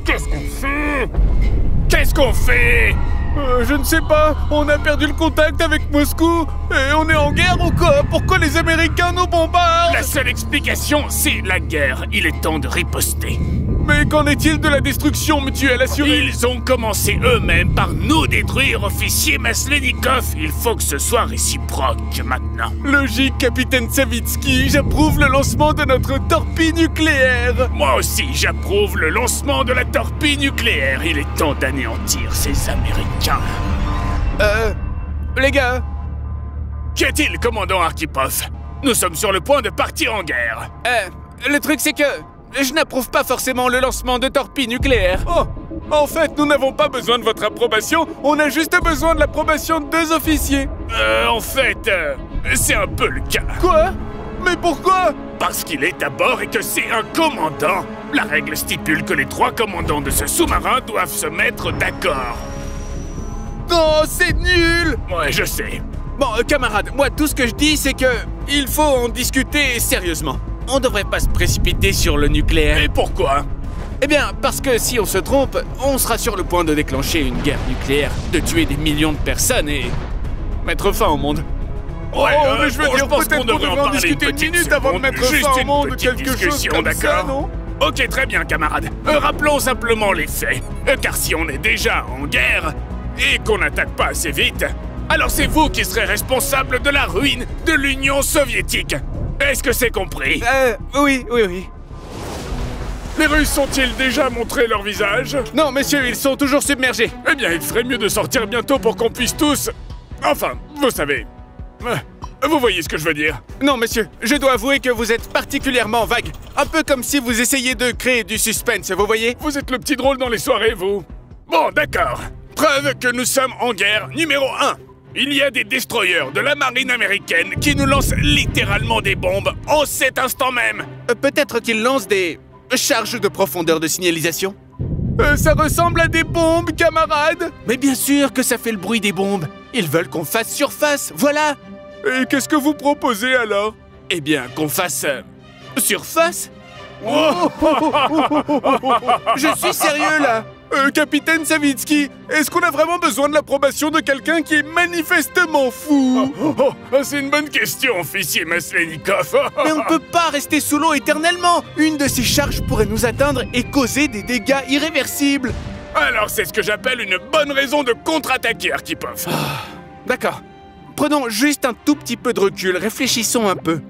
Qu'est-ce qu'on fait? Qu'est-ce qu'on fait? Je ne sais pas, on a perdu le contact avec Moscou et on est en guerre ou quoi? Pourquoi les Américains nous bombardent? La seule explication, c'est la guerre. Il est temps de riposter. Mais qu'en est-il de la destruction mutuelle assurée? Ils ont commencé eux-mêmes par nous détruire, officier Maslenikov. Il faut que ce soit réciproque maintenant. Logique, capitaine Savitsky. J'approuve le lancement de notre torpille nucléaire. Moi aussi, j'approuve le lancement de la torpille nucléaire. Il est temps d'anéantir ces Américains. Les gars. Qu'y a-t-il, commandant Arkhipov? Nous sommes sur le point de partir en guerre. Le truc c'est que je n'approuve pas forcément le lancement de torpilles nucléaires. Oh, en fait, nous n'avons pas besoin de votre approbation, on a juste besoin de l'approbation de 2 officiers. En fait, c'est un peu le cas. Quoi? Mais pourquoi? Parce qu'il est à bord et que c'est un commandant. La règle stipule que les 3 commandants de ce sous-marin doivent se mettre d'accord. Oh, c'est nul! Ouais, je sais. Bon, camarades, moi, tout ce que je dis, c'est que il faut en discuter sérieusement. On devrait pas se précipiter sur le nucléaire. Et pourquoi? Eh bien, parce que si on se trompe, on sera sur le point de déclencher une guerre nucléaire, de tuer des millions de personnes et mettre fin au monde. Ouais, mais je veux dire, je pense peut-être qu'on devrait en discuter parler une minute avant de mettre fin au monde, quelque chose comme ça, non? Ok, très bien, camarades. Rappelons simplement les faits. Car si on est déjà en guerre et qu'on n'attaque pas assez vite, alors c'est vous qui serez responsable de la ruine de l'Union soviétique. Est-ce que c'est compris? Oui. Les Russes ont-ils déjà montré leur visage? Non, messieurs, ils sont toujours submergés. Eh bien, il ferait mieux de sortir bientôt pour qu'on puisse tous... Enfin, vous savez... Vous voyez ce que je veux dire? Non, monsieur, je dois avouer que vous êtes particulièrement vague. Un peu comme si vous essayiez de créer du suspense, vous voyez? Vous êtes le petit drôle dans les soirées, vous. Bon, d'accord. Preuve que nous sommes en guerre numéro 1. Il y a des destroyers de la marine américaine qui nous lancent littéralement des bombes en cet instant même. Peut-être qu'ils lancent des charges de profondeur de signalisation? Ça ressemble à des bombes, camarades! Mais bien sûr que ça fait le bruit des bombes. Ils veulent qu'on fasse surface, voilà! Et qu'est-ce que vous proposez alors? Eh bien, qu'on fasse... surface? Je suis sérieux, là! Capitaine Savitsky, est-ce qu'on a vraiment besoin de l'approbation de quelqu'un qui est manifestement fou? C'est une bonne question, officier Maslenikov. Mais on ne peut pas rester sous l'eau éternellement. Une de ces charges pourrait nous atteindre et causer des dégâts irréversibles. Alors c'est ce que j'appelle une bonne raison de contre-attaquer, Arkhipov. D'accord. Prenons juste un tout petit peu de recul, réfléchissons un peu.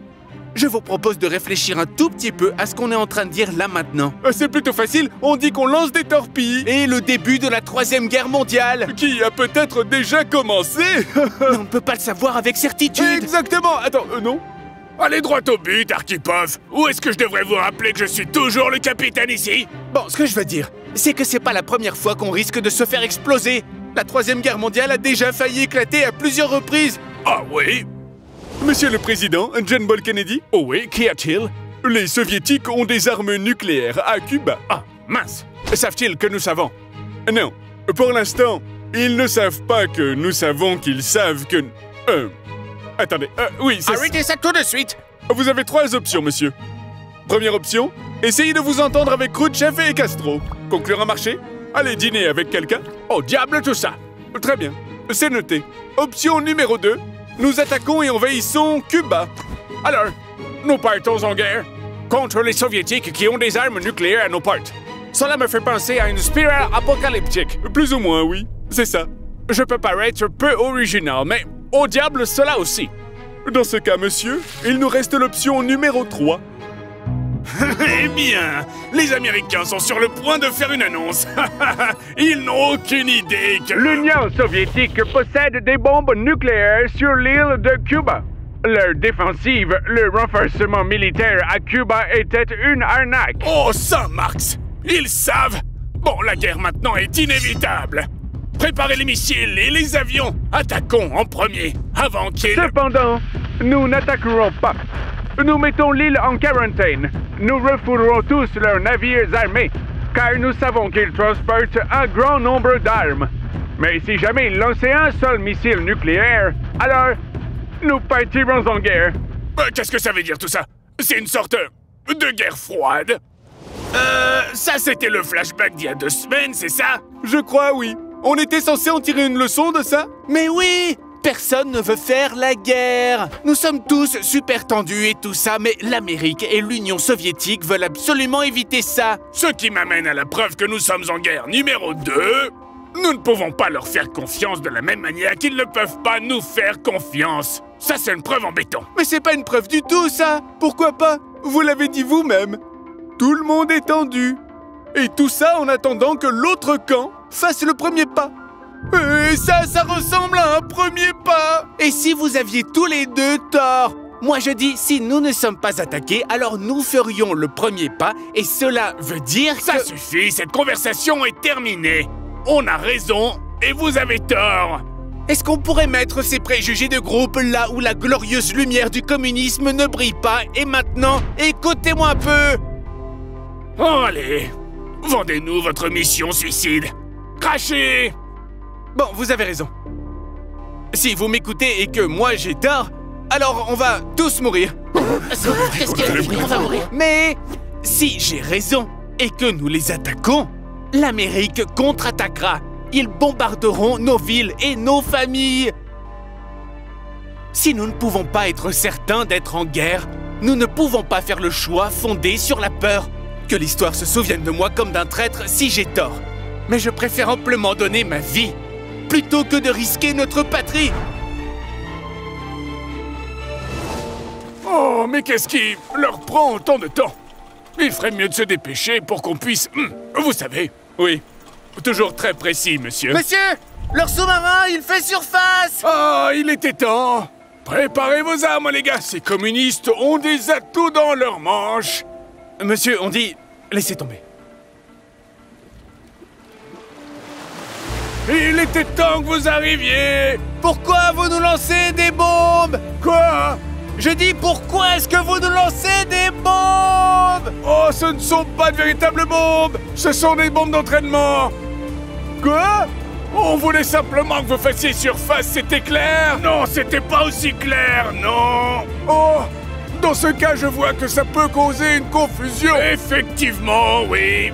Je vous propose de réfléchir un tout petit peu à ce qu'on est en train de dire là maintenant. C'est plutôt facile, on dit qu'on lance des torpilles. Et le début de la 3e guerre mondiale. Qui a peut-être déjà commencé. Mais on ne peut pas le savoir avec certitude. Exactement, attends, non? Allez droit au but, Arkhipov. Ou est-ce que je devrais vous rappeler que je suis toujours le capitaine ici? Bon, ce que je veux dire, c'est que c'est pas la première fois qu'on risque de se faire exploser. La 3e guerre mondiale a déjà failli éclater à plusieurs reprises. Ah oui? Monsieur le Président, John Paul Kennedy? Oh oui, qu'y a-t-il? Les Soviétiques ont des armes nucléaires à Cuba. Ah, mince! Savent-ils que nous savons? Non. Pour l'instant, ils ne savent pas que nous savons qu'ils savent que... Attendez, oui, c'est... Arrêtez ça tout de suite! Vous avez 3 options, monsieur. Première option, essayez de vous entendre avec Khrouchtchev et Castro. Conclure un marché? Allez dîner avec quelqu'un? Oh, diable tout ça! Très bien, c'est noté. Option numéro 2, nous attaquons et envahissons Cuba. Alors, nous partons en guerre contre les Soviétiques qui ont des armes nucléaires à nos portes. Cela me fait penser à une spirale apocalyptique. Plus ou moins, oui. C'est ça. Je peux paraître peu original, mais au diable cela aussi. Dans ce cas, monsieur, il nous reste l'option numéro 3. Eh bien, les Américains sont sur le point de faire une annonce. Ils n'ont aucune idée que... L'Union soviétique possède des bombes nucléaires sur l'île de Cuba. Leur défensive, le renforcement militaire à Cuba était une arnaque. Oh, ça, Marx! Ils savent! Bon, la guerre maintenant est inévitable. Préparez les missiles et les avions. Attaquons en premier, avant qu'ils... Cependant, nous n'attaquerons pas. Nous mettons l'île en quarantaine. Nous refoulerons tous leurs navires armés, car nous savons qu'ils transportent un grand nombre d'armes. Mais si jamais ils lançaient un seul missile nucléaire, alors nous partirons en guerre. Qu'est-ce que ça veut dire tout ça? C'est une sorte de guerre froide. Ça c'était le flashback d'il y a 2 semaines, c'est ça? Je crois, oui. On était censé en tirer une leçon de ça? Mais oui! Personne ne veut faire la guerre. Nous sommes tous super tendus et tout ça, mais l'Amérique et l'Union soviétique veulent absolument éviter ça. Ce qui m'amène à la preuve que nous sommes en guerre numéro 2. Nous ne pouvons pas leur faire confiance de la même manière qu'ils ne peuvent pas nous faire confiance. Ça, c'est une preuve en béton. Mais c'est pas une preuve du tout, ça. Pourquoi pas? Vous l'avez dit vous-même. Tout le monde est tendu. Et tout ça en attendant que l'autre camp fasse le premier pas. Et ça ressemble à un premier pas. Et si vous aviez tous les deux tort? Moi je dis, si nous ne sommes pas attaqués, alors nous ferions le premier pas. Et cela veut dire que... Ça suffit, cette conversation est terminée. On a raison et vous avez tort. Est-ce qu'on pourrait mettre ces préjugés de groupe là où la glorieuse lumière du communisme ne brille pas? Et maintenant, écoutez-moi un peu. Oh, allez, vendez-nous votre mission suicide. Crachez! Bon, vous avez raison. Si vous m'écoutez et que moi j'ai tort, alors on va tous mourir. Qu'est-ce qu'il y a? On va mourir. Mais si j'ai raison et que nous les attaquons, l'Amérique contre-attaquera. Ils bombarderont nos villes et nos familles. Si nous ne pouvons pas être certains d'être en guerre, nous ne pouvons pas faire le choix fondé sur la peur. Que l'histoire se souvienne de moi comme d'un traître si j'ai tort. Mais je préfère amplement donner ma vie plutôt que de risquer notre patrie. Oh, mais qu'est-ce qui leur prend autant de temps? Il ferait mieux de se dépêcher pour qu'on puisse... vous savez. Oui. Toujours très précis, monsieur. Monsieur, leur sous-marin, il fait surface! Oh, il était temps. Préparez vos armes, les gars. Ces communistes ont des atouts dans leurs manches. Monsieur, on dit... Laissez tomber. Il était temps que vous arriviez. Pourquoi vous nous lancez des bombes? Quoi? Je dis, pourquoi est-ce que vous nous lancez des bombes? Oh, ce ne sont pas de véritables bombes. Ce sont des bombes d'entraînement. Quoi? On voulait simplement que vous fassiez surface, c'était clair? Non, c'était pas aussi clair, non. Oh, dans ce cas, je vois que ça peut causer une confusion. Effectivement, oui.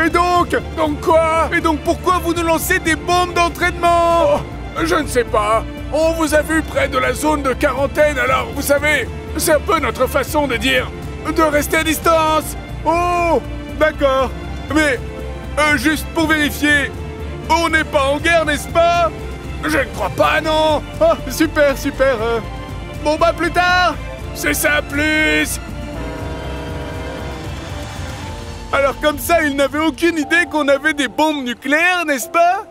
Et donc? Donc quoi? Et donc pourquoi vous nous lancez des bombes d'entraînement? Oh, je ne sais pas. On vous a vu près de la zone de quarantaine, alors vous savez, c'est un peu notre façon de dire de rester à distance. Oh, d'accord. Mais, juste pour vérifier, on n'est pas en guerre, n'est-ce pas? Je ne crois pas, non. Oh, super, super. Bon, bah, plus tard. C'est ça, plus. Alors comme ça, ils n'avaient aucune idée qu'on avait des bombes nucléaires, n'est-ce pas?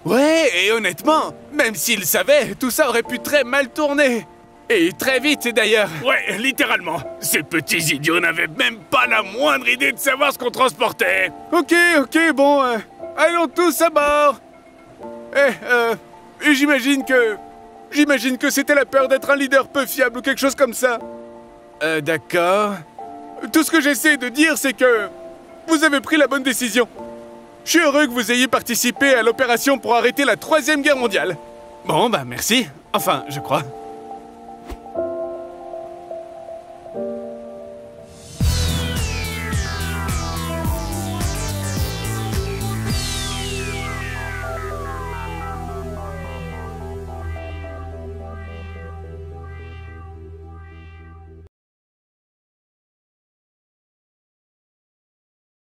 Ouais, et honnêtement, même s'ils savaient, tout ça aurait pu très mal tourner. Et très vite, d'ailleurs. Ouais, littéralement. Ces petits idiots n'avaient même pas la moindre idée de savoir ce qu'on transportait. Ok, bon, allons tous à bord. Et j'imagine que c'était la peur d'être un leader peu fiable ou quelque chose comme ça. D'accord. Tout ce que j'essaie de dire, c'est que vous avez pris la bonne décision. Je suis heureux que vous ayez participé à l'opération pour arrêter la 3e guerre mondiale. Bon, bah merci. Enfin, je crois.